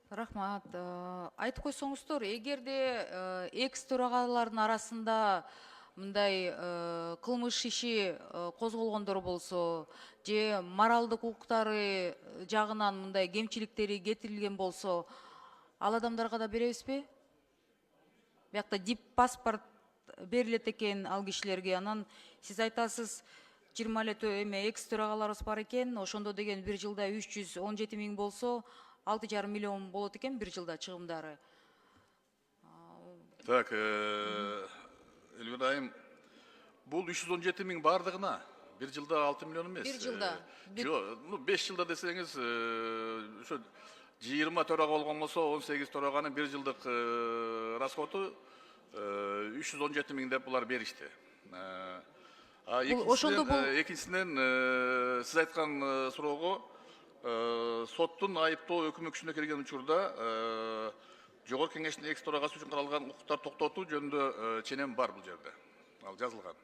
Рахмат. Айтып койсоңуздар, эгерде экс төрагалардын арасында мындай кылмыш иши козголгондор болсо, же моралдык укуктары жагынан мындай кемчиликтери кетирилген болсо, ал адамдарга да беребизби? Биякта дип паспорт берилет экен ал кишилерге. Анан сиз айтасыз, 20 эме экс төрагаларыбыз бар экен, ошондо деген бир жылда 317 миң болсо, 6,5 миллион болот экен бир жылда чыгымдары. Так, Эльвира Айым, бул 317 миң бардыгына бир жылда 6 миллион эмес. Бир жылда. Ну 5 жылда десеңиз, ошо 20 төрага болгон болсо, 18 төраганын бир жылдык расходу 317 миң деп булар беришти. Экинчисинен сиз айткан суроого соттун айыптоо өкүмү күчүнө кирген учурда Жогорку Кеңештин экс төрагасы үчүн каралган укуктар токтотуу жөнүндө ченем бар бул жерде. Ал жазылган.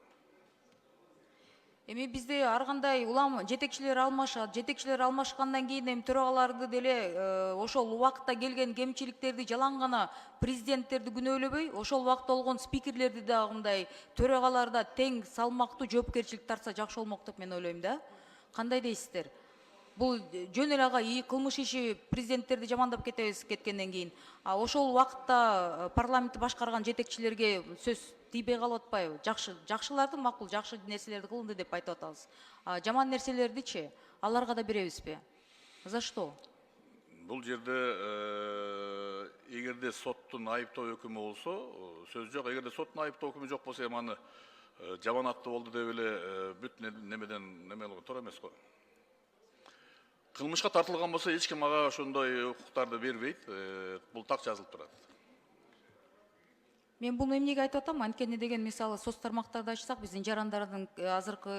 Эми бизде ар кандай улам жетекчилер алмашат. Жетекчилер алмашкандан кийин эми төрагаларды деле ошол убакытта келген кемчиликтерди жалаң гана президенттерди күнөөлөбөй, ошол убакытта болгон спикерлерди дагы мындай төрагаларда тең салмактуу жоопкерчилик тартса жакшы болмок деп мен ойлойм да. Кандай дейсиздер? Бул жөн эле ага кылмыш иши президенттерди жамандап кетебиз кеткенден кийин. А ошол убакытта парламентти башкарган жетекчилерге сөз тийбей калып атпайбы? Жакшыларды макул, жакшы нерселерди кылынды деп айтып атабыз. А жаман нерселердичи аларга да беребизби? За что? Бул жерде эгерде соттун айыптоо өкүмү болсо, сөз жок. Эгерде соттун айыптоо өкүмү жок болсо, эми аны жаманаттуу болду деп эле бүт немеден неме кылып туура эмес го. Кылмышка тартылган болсо, эч ким ага ошондой укуктарды бербейт. Бул так жазылып турат. Мен буну эмнеге айтып атам? Анткени деген мисалы соц тармактарды ачсак, биздин жарандардын азыркы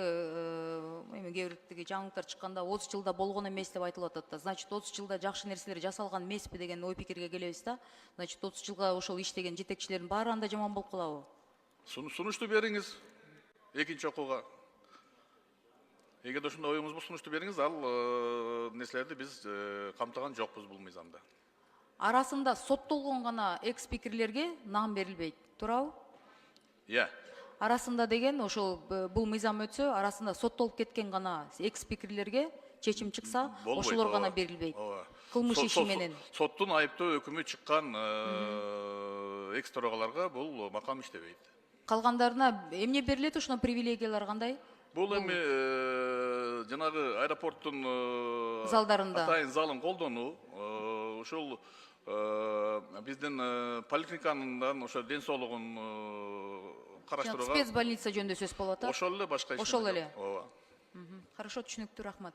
эми кээ бирдеги жаңылыктар чыкканда 30 жылда болгон эмес деп айтылып атат да. Значит, 30 жылда жакшы нерселер жасалган эмеспи деген ой пикирге келебиз да. Значит, 30 жылга ошол иштеген жетекчилердин баары анда жаман болуп калабы? Сунушту бериңиз экинчи окууга. Эгерде ошондой оюңуз болсо, сунушту бериңиз. Ал нерселерди биз камтыган жокпуз бул мыйзамда. Арасында соттолгон гана экс спикерлерге наам берилбейт, туурабы? Иә. Арасында деген ошол бул мыйзам өтсө, арасында соттолуп кеткен гана экс спикерлерге чечим чыкса, ошолор гана берилбейт. Кылмыш иши менен. Соттун айыптоо өкүмү чыккан экс төрагаларга бул макам иштебейт. Калгандарына эмне берилет, ошоно привилегиялар кандай? Бул эми жанагы аэропорттун залдарында атайын залын колдонуу, ошол биздин поликлиниканын ошо ден соолугун караштырууга. Спец больница жөнүндө сөз болуп атат. Ошол эле башка эч. Ошол эле. Хорошо, түшүнүктүү, рахмат.